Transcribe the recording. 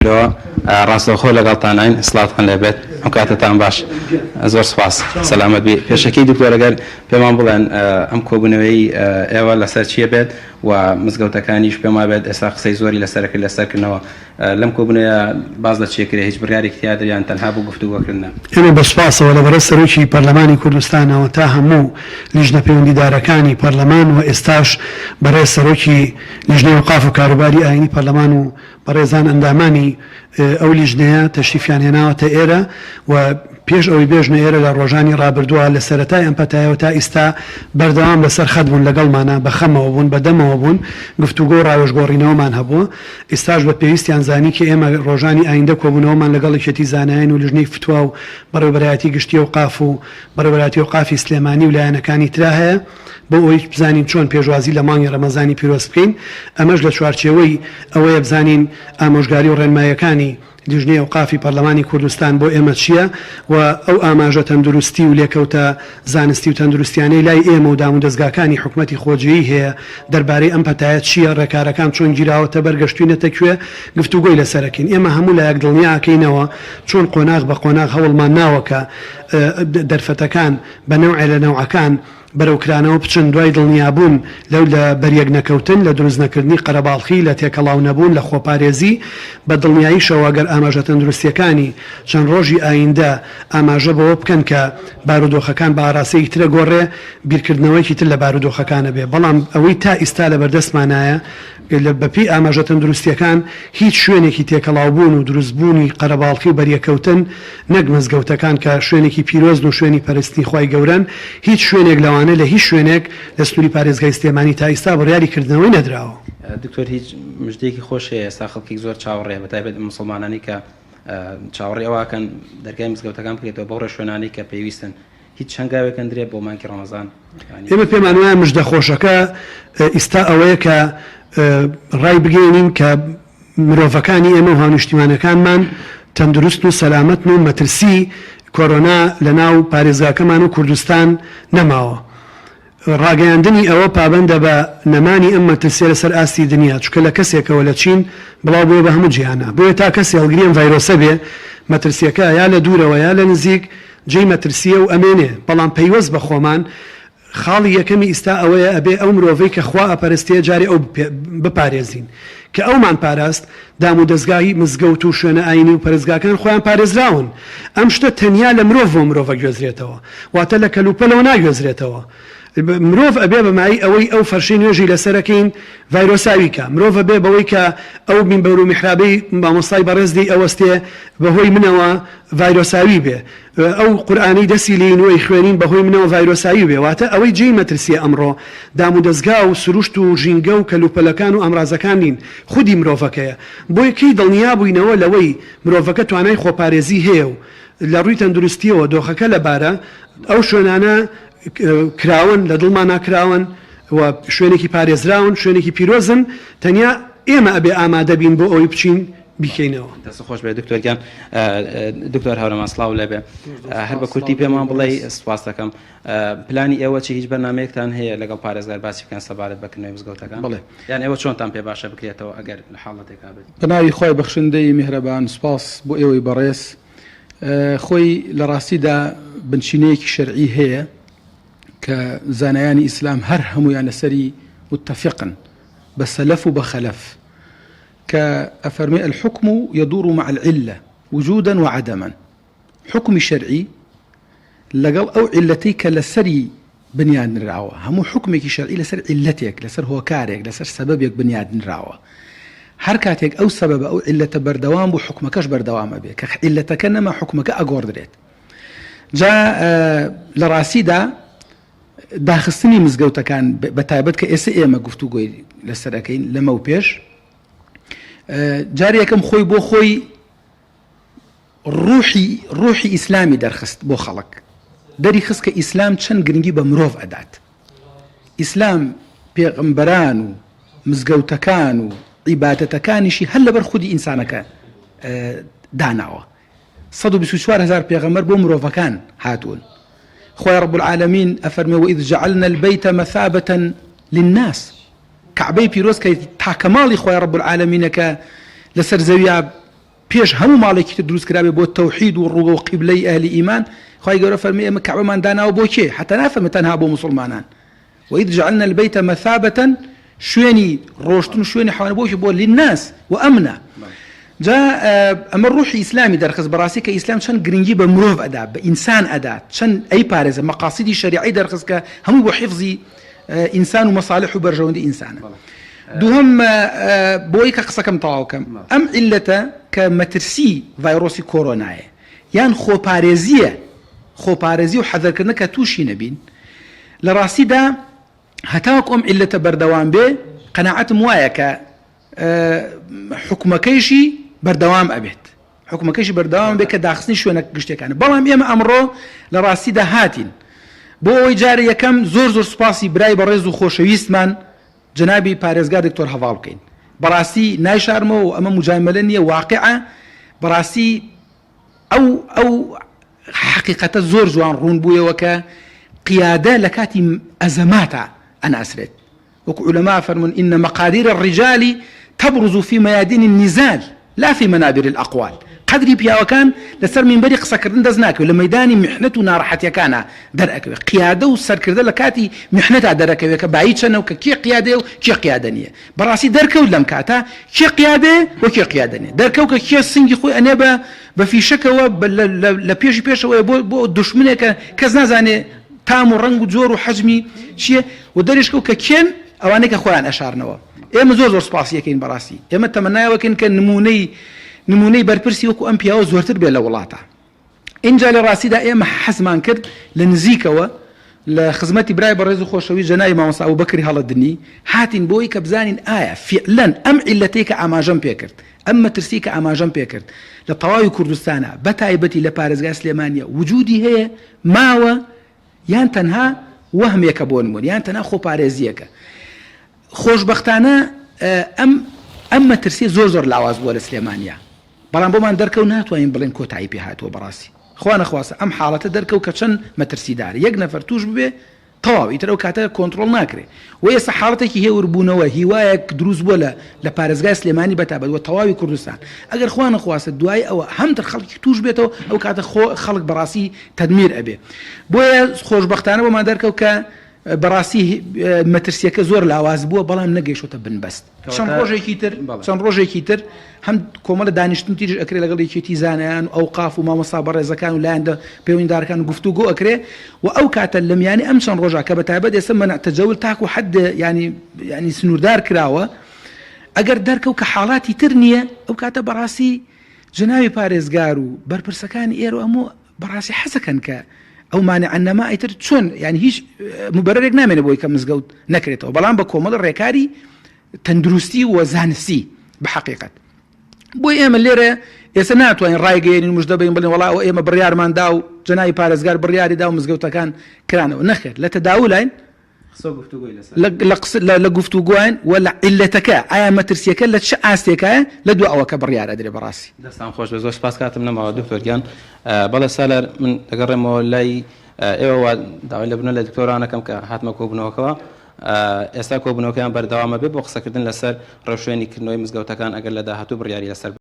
ڕاستەوخۆ لەگەڵتانین سڵاتان لێبێت ئەم کاتتان باش زۆر سپاس سەلامەت بی پێشەکەی دکتۆرەگەر پێمان بڵێن ئەم کۆبوونەوەی ئێوە لەسەر چیە بێت و مزگەوتەکانیش پێما بێت ئێستا قسەی زۆری لەسەرەکرد لەسەرکردنەوە لەم کۆبوونەیە باز لە چێکرێ هیچ بڕیارێکی تیا دەریان تەنها بوو گفتوگۆکردنە ئێمە بەسپاسەوە لەبەرە سەرۆکی پەرلەمانی کوردستانەوە تا هەموو لیژنە پەیوەندیدارەکانی پەرلەمان و ئێستاش بەڕێز سەرۆکی لیژنەی ئەوقاف و کاروباری ئاینی پەرلەمان و بەڕێزان ئەندامانی ئەو لیژنەیە تەشریفیان هێناوەتە ئێرە و پێش ئەوەی بێژنە ئێرە لە ڕۆژانی ڕابردووە لە سەرەتای ئەم پەتایەوە تا ئێستا بەردەوام لەسەر خەت بوون لەگەڵمانە بەخەمەوە بوون بەدەمەوە بوون گفتوگۆ ڕاوێژگۆڕینەوەمان هەبووە ئێستاش بە پێویستیان زانی کە ئێمە ڕۆژانی ئایندە کۆبوونەوەمان لەگەڵ یەکێتی زانایان و لیژنەی فتووە و بەڕێوەبەرایەتی گشتی ئەوقاف و بەڕێوەبەرایەتی ئەوقافی سلێمانی و لایەنەکانی ترا هەیە بۆ ئەوەی بزانین چۆن پێشوازی لە مانگی ڕەمەزانی پیرۆز بکەین ئەمەش لە چوارچێوەی ئەوەیە بزانین ئامۆژگاری و ڕێنمایەکانی لیژنەی ئەوقافی پەرلەمانی کوردستان بۆ ئێمە چییە و ئەو ئاماژە تەندروستی و لێکەوتە زانستی و تەندروستیانەی لای ئێمە و دام و دەستگاکانی حکوومەتی خۆجیی هەیە دەربارەی ئەم پەتایە چییە ڕێکارەکان چۆن گیراوەتە بەرگەشتوینەتە کوێ گفتوگۆی لەسەرەکەین ئێمە هەموو لە یەکدڵنیاکەینەوە چۆن قۆناغ بە قۆناغ هەوڵمان ناوەکە دەرفەتەکان بە نەوعێ لە نەوعەکان بەرەوکرانەوە بچن دوای دڵنیابوون لەو لە بەریەک نەکەوتن لە دروست نەکردنی قەرەباڵخی لە تێکەڵاو نەبوون لە خۆپارێزی بە دڵنیاییشەوە ئەگەر ئاماژە تەندروستیەکانی چەند ڕۆژی ئایندە ئاماژە بەوە بکەن کە بارودۆخەکان بە ئاراستەیەکی ترە گۆڕێ بیرکردنەوەیکی تر لە بارودۆخەکانە بێ بەڵام ئەوەی تا ئیستا لە بەردەستمانایە بەپی ئاماژە تەندروستیەکان هیچ شوێنێکی تێکەڵاوبوون و دروستبوونی قەرەباڵخی و بەریەکەوتن نەک مزگەوتەکان کە شوێنێکی پیرۆزن و شوێنی پەرستی خوای گەورن هیچ شوێنێک لەوانە لە هیچ شوێنێک لە سنووری پارێزگای سلێمانی تا ئێستا بڕیاریکردنەوەی نەدراوە. دکتۆر هیچ مژدەیەکی خۆش هەیە ئێستا خەڵکی زۆر چاوەڕێ بەتایبەت مسلمانانی کە چاوەڕێ ئەوەکەن دەرگای مزگەوتەکان بکرێتەوە بەو ڕێشوێنانی کە پێویستن هیچ هەنگاوێکن درێت بۆ مانکی ڕەمەزان. ئێمە پێمان وایە مژدە خۆشەکە ئێستا ئەوەیە کە ڕای بگەێنین کە مرۆڤەکانی ئێمە و هاونیشتیمانەکانمان تەندروست و سەلامەت و مەترسی کۆرۆنا لە ناو پارێزگاکەمان و کوردستان نەماوە. ڕاگەیاندنی ئەوە پابندە بە نەمانی ئەم مەترسیە لەسەر ئاستی دنیا چکە لە کەسێکەوە لە چین بڵاو بۆ بە هەموو جیهانە بۆیە تا کەسی هەڵگریم ڤایرۆسە بێ مەترسیەکە یا لە دوورەوە یا لە نزیک جێی مەترسیە و ئەمێنێ بەڵام پەیوەست بە خۆمان خاڵی یەکەمی ئیستا ئەوەیە ئەبێ ئەو مرۆڤەی کە خوا ئەپەرستێ جارێ ئەو بپارێزین کە ئەومان پاراست دام و دەستگای مزگەوت و شوێنە ئاینی و پەرزگاکان خۆیان پارێزراون ئەم شتە تەنیا لە مرۆڤ بۆ مرۆڤە گوێزرێتەوە واتە لە کەلوپەلەوە ناگوێزرێتەوە مرۆڤ ئەبێ بەمایی ئەوەی ئەو فەرشی نوێژی لەسەرەکەین ڤایرۆساویکە مرۆڤ بێ بەوەی کە ئەو مینبەر و میحرابەی مامۆستای بەڕێزی ئەوەستێ بەهۆی منەوە ڤایرۆساوی بێ ئەو قورئانی دەسی لینوەی خوێنین بەهۆی منەوە ڤایرۆساوی بێ واتە ئەوەی جێی مەترسیە ئەمڕۆ دام و دەستگا و سروشت و ژینگە و کەلوپەلەکان و ئەمڕازەکان نین خودی مرۆڤەکەیە بۆ یەکەی دڵنیا بووینەوە لەوەی مرۆڤەکە توانای خۆپارێزی هەیە و لە ڕووی تەندروستیەوە دۆخەکە لەبارە ئەو شوێنانە کراون لە دڵمان ناکراون و شوێنێکی پارێزراون شوێنێکی پیرۆزن تەنیا ئێمە ئەبێ ئامادە بین بۆ ئەوی بچین بیکەینەوە. دەست خۆش بێ دکتۆرگیان دکتۆر هەورەمان سڵاو لێبێ هەر بە کورتی پێمان بڵێ سوپاس دەکەم پلانی ئێوە چی هیچ بەرنامەیەکتان هەیە لەگەڵ پارێزگار باسی بکەن سەبارەت بەکردنەوەی مزگەوتەکان بڵێ یان ئێوە چۆنتان پێ باشە بکرێتەوە ئەگەر لە حاڵەتێکا بێت. بەناوی خۆی بەخشندەی میهرەبان سوپاس بۆ ئێوەی بەڕێز خۆی لە ڕاستیدا بنچینەیەکی شەرعی هەیە کە زانایانی ئیسلام هەر هەمویان لەسەری متفقن بە سەلەف و بە خەلەف کە ئەفەرمێ الحكم يدور مع العلة وجودا وعدما حكمی شەرعی لەگەڵ ئەو علەتەی کە لەسەری بنیادنراوە هەموو حکمێکی شەرعی لەسەر علەتێک لەسەر هۆکارێک لەسەر سەبەبێک بنیادنراوە هەر کاتێک ئەو سەبەبە ئەو علەتە بەردەوام بوو حکمەکەش بەردەوامە بێ کە علەتەکە نەما حکمەکە ئەگۆڕدرێت جا لە ڕاستیدا داخستنی مزگەوتەکان بە تایبەت کە ئێستا ئێمە گفتوگۆی لەسەرەکەین لەمە و پێش جارێکم خۆی بۆ خۆی ڕوحی ئیسلامی دەرخست بۆ خەڵک دەری خست کە ئیسلام چەند گرنگی بە مرۆڤ ئەدات ئیسلام پێغەمبەران و مزگەوتەکان و عیبادەتەکانیشی هەر لەبەر خودی ئینسانەکە داناوە 124,000 پێغەمبەر بۆ مرۆڤەکان هاتوون خوای رب العالمين أفرمي وإذ جعلنا البيت مثابة للناس كعبەی پیرۆز کە تاکەماڵی خوای رب العالمینەکە لەسەر زەویە پێش هەموو ماڵێکی تر دروست کرابێ بۆ تەوحید و ڕووگە و قیبلەی ئەهلی ئیمان خی گەورە فەرمی ئێمە کەعبەمان داناوە بۆ کێ حتا نافەرمێ تەنها بۆ مسلمانان وإذ جعلنا البيت مثابة شوێنی ڕۆشتن شوێنی حوانە بۆشی بۆ للناس و ئەمنە جا ئەمە ڕوحی ئیسلامی دەرخست بەڕاستی کە ئیسلام چەند گرنگی بە مرۆڤ ئەدا بە ئینسان ئەدا چەند ئەی پارێزە مەقاصدی شەریعی دەرخست کە هەموو بۆ حیفزی ئینسان و مەصالح و بەرژەوەندی ئینسانە دووهم بۆی کە قسەکەم تەواوکەم ئەم عیلەتە کە مەترسی ڤایرۆسی کۆرۆنایە یان خۆپارێزی و حەذەرکردن کە تووشی نەبین لە ڕاستیدا هەتاوەکو ئەم عیلەتە بەردەوام بێ قەناعەتم وایە کە حکومەکەیشی بەردەوام ئەبێت حکومەکەیشی بەردەوام بێت کە داخستنی شوێنە گشتەکانە بەڵام ئێمە ئەمڕۆ لە ڕاستیدا هاتین بۆ ئەوەی جارە یەکەم زۆر سوپاسی برای بەڕێز و خۆشەویستمان جنابی پارێزگار دکتۆر هەواڵ بکەین بەڕاستی نایشارمەوە و ئەمە مجاملە نییە واقعە بەڕاستی ئەو حقیقەتە زۆر جوان ڕوون بوویەوە کە قیادە لە کاتی ئەزەماتە ئەناسرێت وەکو علەما فەرمون إن مقادير الرجال تبرز في ميادين النزال لا في منابر الأقوال قدری پیاوەکان لەسەر منبەری قسەکردن دەست ناکەوێت لە مەیدانی میحنەت و ناڕەحەتیەکانە دەرئەکەوێت قیادە و سەرکردە لە کاتی میحنەتا دەرەکەوێت کە بایی چەنە و کە کێ قیادەیە و کێ قیادە نییە بەڕاستی دەرکەوت لەم کاتە کێ قیادەیە و کێ قیادە نییە دەرکەوت کە کێ سنگی خۆی ئەنێ بە فیشەکەوە لە پێشەوەی بۆ دشمنێکە کەس نازانێ تام و ڕنگ و جۆر و حەجمی چییە و دەریشکەوت کە کێن ئەوانەی کە خۆیان ئەشارنەوە ئێمە زۆر سوپاسیەکەین بەڕاستی ئێمە تەمەنایەوەکەین کە نمونەی بەرپرسی وەکو ئەم پیاوە زۆرتر بێت لە وڵاتە اینجا لە ڕاستیدا ئێمە حەزمان کرد لە نزیکەوە لە خزمەتی برای بەڕێز و خۆشەوی جەنابی مامۆستا ئەبوبەکری هەڵەدنی هاتین بۆی کە بزانین ئایا فعلەن ئەم عیلەتەی کە ئاماژەم پێ کرد ئەم مەترسی کە ئاماژەم پێ کرد لە تەواوی کوردستانە بە تایبەتی لە پارێزگای سلێمانیە وجودی هەیە ماوە یان تەنها وەهمێکە بۆ نمونە یان تەنها خۆپارێزیەکە خۆشبەختانە ئەم مەترسی زۆر لاواز بووە لە سلێمانیا بەڵام بۆمان دەرکەوت ناتوانین بڵێن کۆتایی پێ هاتووە بەڕاستی خوا نەخواسە ئەم حاڵەتە دەرکەوت کە چەند مەترسیدارە یەک نەفەر توش ببێ تەواو ئیتر ئەو کاتە کۆنتڕۆڵ ناکرێ و ئێستا حاڵەتێکی هێوربوونەوە هیوایەک دروست بووە لە پارێزگای سلێمانی بەتابەت وە تەواوی کوردستان ئەگەر خوا نەخواسە دوای ئەوە هەمتر خەڵکی توش بێتەوە ئەو کاتە خەڵک بەڕاستی تەدمیر ئەبێ بۆیە خۆشبەختانە بۆمان دەرکەوت کە بەڕاستی مەترسیەکە زۆر لاواز بووە بەڵام نەگەیشتە بنبەست چەند ڕۆژێکی تر هەم کۆمەڵە دانیشتن تیژ ئەکرێ لەگەڵ یەکێتی زانایان و ئەوقاف و مامۆستا بەڕێزەکان و لایەندا پەیوەندیدارەکان گفتوگۆ ئەکرێ و ئەو کاتە لە میانی ئەم چەند ڕۆژە کە بەتایبەت ئێستا مەنع تەجەول تاکو حد ینی سنووردار کراوە ئەگەر دەرکەوت کە حاڵاتی تر نییە ئەو کاتە بەڕاستی جناوی پارێزگار و بەرپرسەکانی ئێرە هەموو بەڕاستی حەزەکەن کە ئەو مانع ئەنەما ئیتر چۆن ینی هیچ مبەرەرێک نامێنێ بۆی کە مزگەوت نەکرێتەوە بەڵام بە کۆمەڵ ڕێکاری تەندروستی و زانستی بە حەقیقەت بۆی ئێمە لێرە ئێستا ناتوانین ڕایگەیەنین مژدە بین بڵێن وەڵا ئێمە بڕیارماندا و جەنابی پارێزگار بڕیاری دا و مزگەوتەکان کرانەوە نەخێر لە تەداولاین لە گفتوگویان و لە عیلەتەکە ئایا مەترسیەکە لە چه ئاستێکایە لە دوو ئەوەکە بڕیار ئەدرێ بەڕاستی دەستان خۆش بە زۆر سپاس کاتم نەماوە دکتۆرگیان بەڵێ سالار من دەگەڕێمەوە لای ئێوە داوای لەبوونە لە دکتۆرانەکەم کە هاتمە کۆبوونەوەکەوە ئێستا کۆبوونەوەکەیان بەردەوامە بێت بۆ قسەکردن لەسەر ڕەوشێنی کردنەوەی مزگەوتەکان ئەگەر لە داهاتوو بڕیاری لەسەر